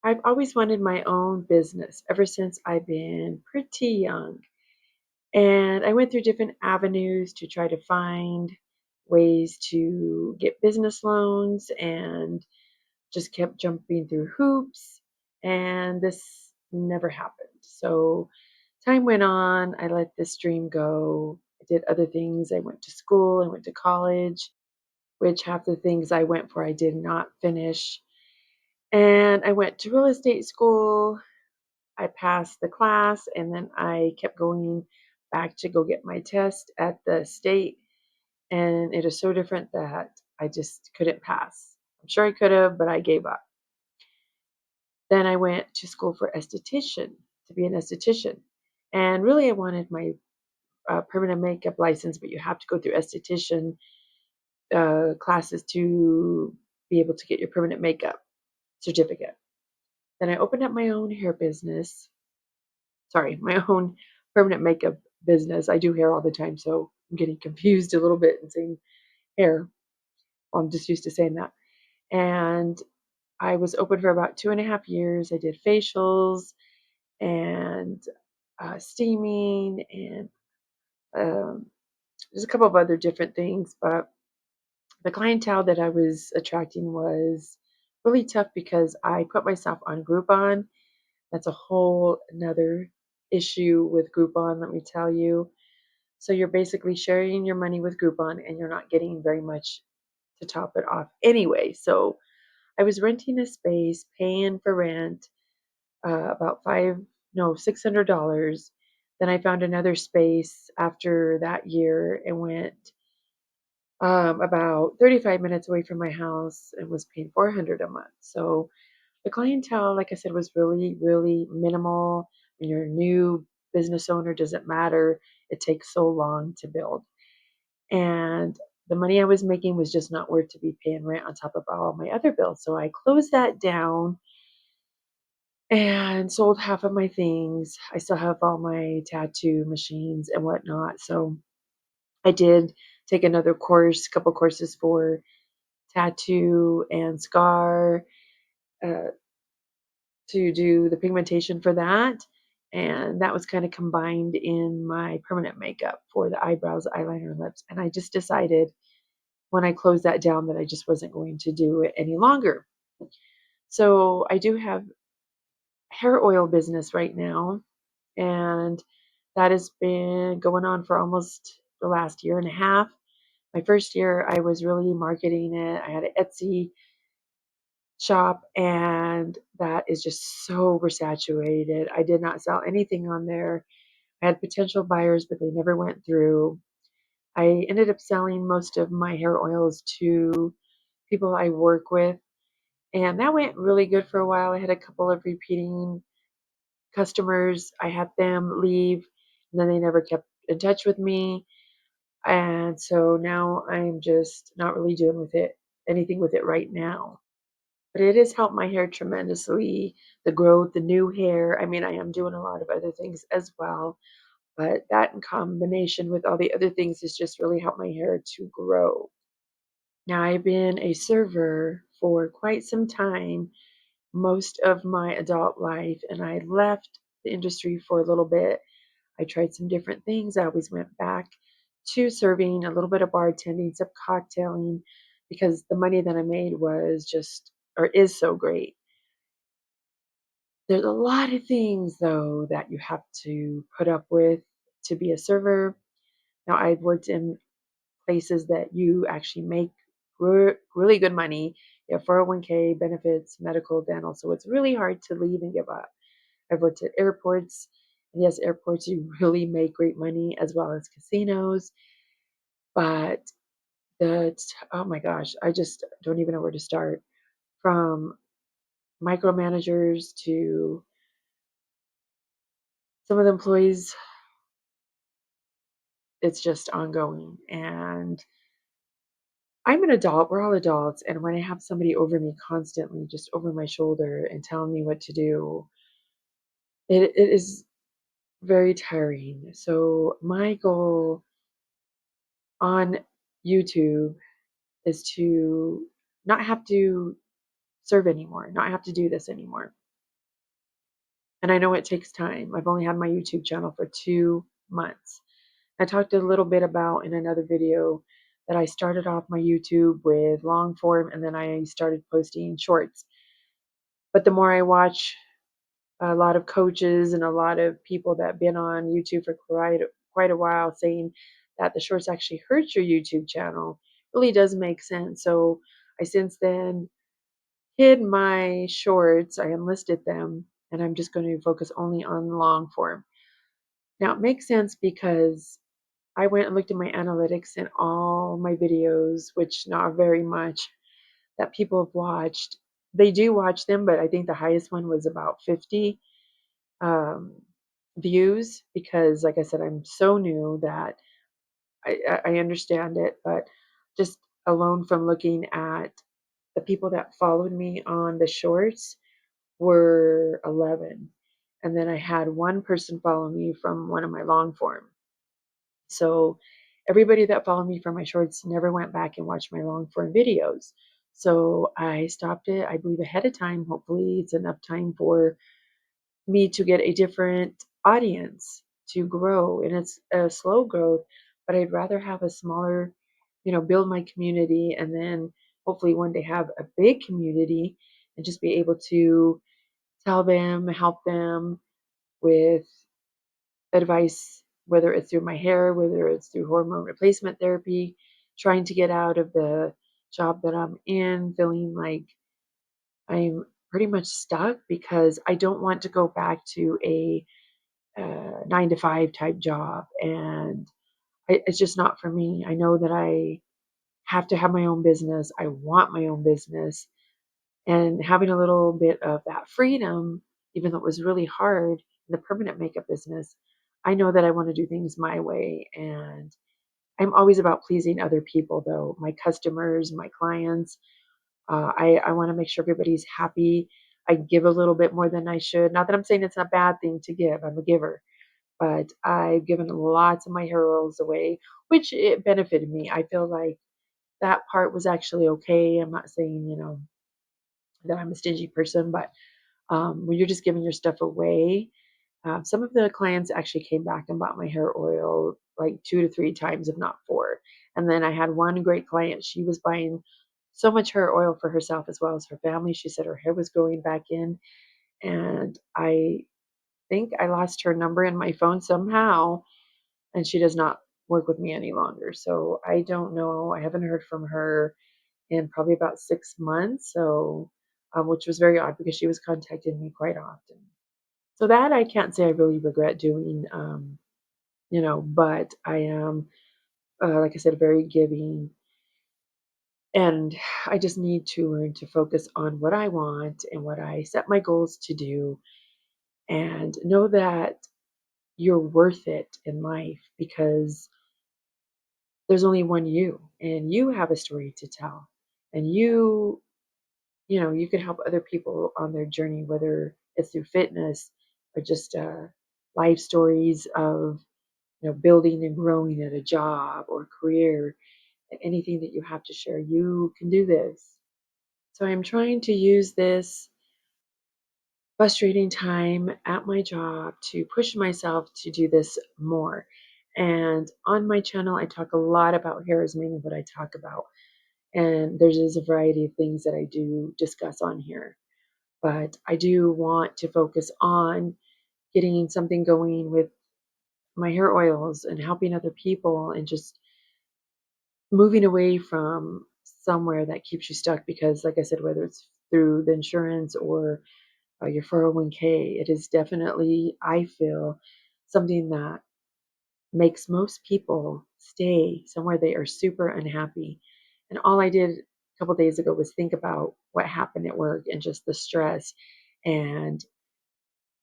I've always wanted my own business ever since I've been pretty young. And I went through different avenues to try to find ways to get business loans and just kept jumping through hoops. And this never happened. So time went on. I let this dream go. I did other things. I went to school, I went to college, which half the things I went for I did not finish. And I went to real estate school. I passed the class and then I kept going back to go get my test at the state. And it is so different that I just couldn't pass. I'm sure I could have, but I gave up. Then I went to school for esthetician to be an esthetician. And really, I wanted my permanent makeup license, but you have to go through esthetician classes to be able to get your permanent makeup certificate. Then I opened up my own hair business. Sorry, my own permanent makeup business. I do hair all the time, so I'm getting confused a little bit and saying hair. Well, I'm just used to saying that. And I was open for about 2.5 years. I did facials and steaming and um, there's a couple of other different things, but the clientele that I was attracting was really tough because I put myself on Groupon. That's a whole another issue with Groupon, let me tell you. So you're basically sharing your money with Groupon and you're not getting very much to top it off anyway. So I was renting a space, paying for rent, about $600. Then I found another space after that year and went about 35 minutes away from my house and was paying 400 a month. So the clientele, like I said, was really, really minimal. When you're a new business owner, doesn't matter. It takes so long to build. And the money I was making was just not worth to be paying rent on top of all my other bills. So I closed that down and sold half of my things. I still have all my tattoo machines and whatnot. So I did take another course, couple courses for tattoo and scar uh, to do the pigmentation for that. And that was kind of combined in my permanent makeup for the eyebrows, eyeliner, and lips. And I just decided when I closed that down that I just wasn't going to do it any longer. So I do have hair oil business right now, and that has been going on for almost the last year and a half. My first year, I was really marketing it. I had an Etsy shop, and that is just so oversaturated. I did not sell anything on there. I had potential buyers, but they never went through. I ended up selling most of my hair oils to people I work with, and that went really good for a while. I had a couple of repeating customers. I had them leave, and then they never kept in touch with me. And so now I'm just not really doing with it anything with it right now. But it has helped my hair tremendously. The growth, the new hair. I mean, I am doing a lot of other things as well, but that in combination with all the other things has just really helped my hair to grow. Now, I've been a server for quite some time, most of my adult life, and I left the industry for a little bit. I tried some different things. I always went back to serving, a little bit of bartending, some cocktailing, because the money that I made was just, or is so great. There's a lot of things, though, that you have to put up with to be a server. Now, I've worked in places that you actually make really good money. You have 401k, benefits, medical, dental. So it's really hard to leave and give up. I've worked at airports. And yes, airports, you really make great money as well as casinos. But oh my gosh, I just don't even know where to start. From micromanagers to some of the employees, it's just ongoing. And I'm an adult, we're all adults. And when I have somebody over me constantly, just over my shoulder and telling me what to do, it is very tiring. So my goal on YouTube is to not have to serve anymore, not have to do this anymore. And I know it takes time. I've only had my YouTube channel for 2 months. I talked a little bit about in another video that I started off my YouTube with long form and then I started posting shorts. But the more I watch a lot of coaches and a lot of people that have been on YouTube for quite a while saying that the shorts actually hurt your YouTube channel really does make sense. So I since then hid my shorts, I unlisted them, and I'm just going to focus only on long form. Now it makes sense because I went and looked at my analytics and all my videos, which not very much that people have watched. They do watch them, but I think the highest one was about 50 um, views because, like I said, I'm so new that I understand it, but just alone from looking at the people that followed me on the shorts were 11. And then I had one person follow me from one of my long form. So everybody that followed me from my shorts never went back and watched my long form videos. So I stopped it, I believe, ahead of time. Hopefully, it's enough time for me to get a different audience to grow. And it's a slow growth, but I'd rather have a smaller, build my community and then hopefully one day have a big community and just be able to tell them, help them with advice, whether it's through my hair, whether it's through hormone replacement therapy, trying to get out of the job that I'm in, feeling like I'm pretty much stuck because I don't want to go back to a 9 to 5 type job. And it's just not for me. I know that I have to have my own business. I want my own business. And having a little bit of that freedom, even though it was really hard in the permanent makeup business, I know that I want to do things my way. And I'm always about pleasing other people, though my customers, my clients. I want to make sure everybody's happy. I give a little bit more than I should. Not that I'm saying it's a bad thing to give, I'm a giver, but I've given lots of my hair oils away, which it benefited me. I feel like that part was actually okay. I'm not saying, that I'm a stingy person, but when you're just giving your stuff away, some of the clients actually came back and bought my hair oil like 2 to 3 times, if not four. And then I had one great client. She was buying so much hair oil for herself as well as her family. She said her hair was growing back in. And I think I lost her number in my phone somehow, and she does not work with me any longer. So I don't know. I haven't heard from her in probably about 6 months. So, which was very odd because she was contacting me quite often. So that I can't say I really regret doing, but I am, like I said, very giving. And I just need to learn to focus on what I want and what I set my goals to do and know that you're worth it in life because there's only one you and you have a story to tell. And you can help other people on their journey, whether it's through fitness or just life stories of building and growing at a job or career, anything that you have to share. You can do this. So I'm trying to use this frustrating time at my job to push myself to do this more. And on my channel, I talk a lot about hair is mainly what I talk about. And there's a variety of things that I do discuss on here. But I do want to focus on getting something going with my hair oils and helping other people and just moving away from somewhere that keeps you stuck because like I said, whether it's through the insurance or your 401k, it is definitely, I feel, something that makes most people stay somewhere they are super unhappy. And all I did a couple days ago was think about what happened at work and just the stress and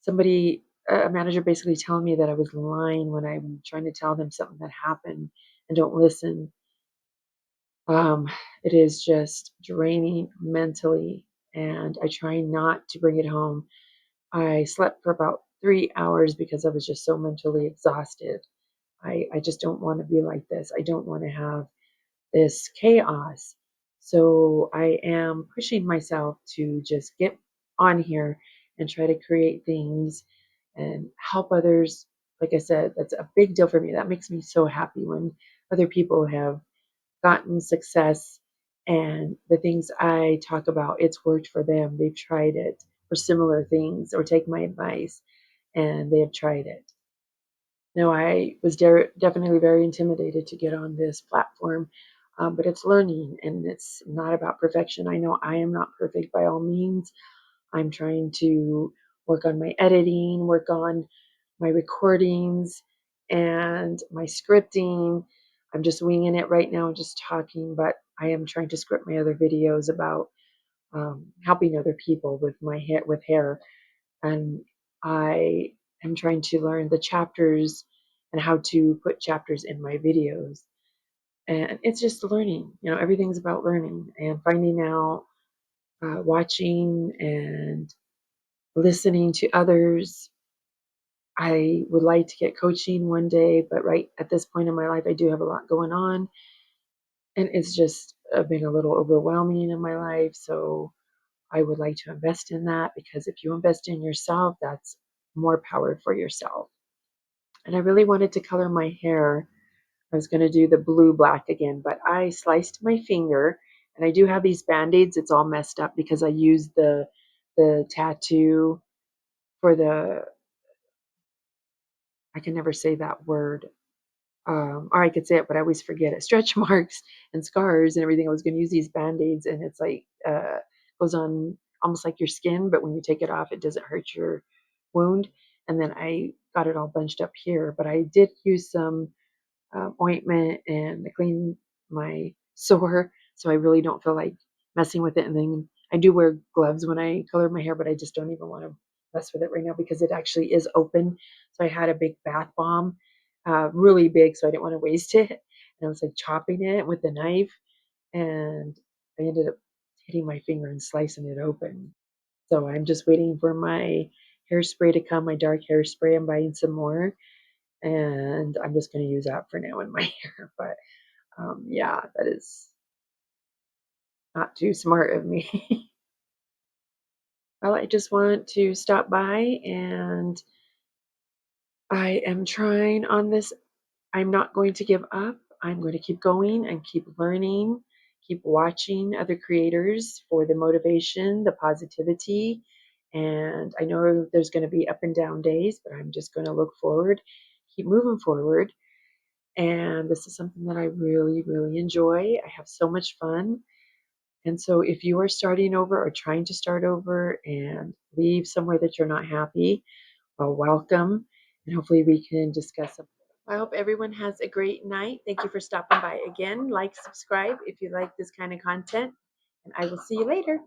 somebody a manager basically telling me that I was lying when I'm trying to tell them something that happened and don't listen. Um, it is just draining mentally, and I try not to bring it home. I slept for about 3 hours because I was just so mentally exhausted. I just don't want to be like this. I don't want to have this chaos. So I am pushing myself to just get on here and try to create things and help others. Like I said, that's a big deal for me. That makes me so happy when other people have gotten success and the things I talk about, it's worked for them. They've tried it for similar things or take my advice and they have tried it. No, I was definitely very intimidated to get on this platform, but it's learning and it's not about perfection. I know I am not perfect by all means. I'm trying to work on my editing, work on my recordings and my scripting. I'm just winging it right now, just talking, but I am trying to script my other videos about helping other people with my hair, with hair, and I am trying to learn the chapters and how to put chapters in my videos. And it's just learning. Everything's about learning and finding out, watching and listening to others. I would like to get coaching one day, but right at this point in my life, I do have a lot going on, and it's just been a little overwhelming in my life. So I would like to invest in that because if you invest in yourself, that's more power for yourself. And I really wanted to color my hair. I was going to do the blue black again, but I sliced my finger, and I do have these band-aids. It's all messed up because I used the tattoo for the, I can never say that word. Or I could say it, but I always forget it. Stretch marks and scars and everything. I was going to use these band-aids, and it's like goes on almost like your skin, but when you take it off, it doesn't hurt your wound. And then I got it all bunched up here, but I did use some ointment and clean my sore, so I really don't feel like messing with it. And then I do wear gloves when I color my hair, but I just don't even want to mess with it right now because it actually is open. So I had a big bath bomb, really big, so I didn't want to waste it. And I was like chopping it with a knife, and I ended up hitting my finger and slicing it open. So I'm just waiting for my hairspray to come, my dark hairspray. I'm buying some more, and I'm just going to use that for now in my hair. But yeah, that is not too smart of me. Well, I just want to stop by, and I am trying on this. I'm not going to give up. I'm going to keep going and keep learning, keep watching other creators for the motivation, the positivity. And I know there's going to be up and down days, but I'm just going to look forward, keep moving forward. And this is something that I really, really enjoy. I have so much fun. And so if you are starting over or trying to start over and leave somewhere that you're not happy, well, welcome. And hopefully we can discuss something. I hope everyone has a great night. Thank you for stopping by again. Like, subscribe if you like this kind of content, and I will see you later.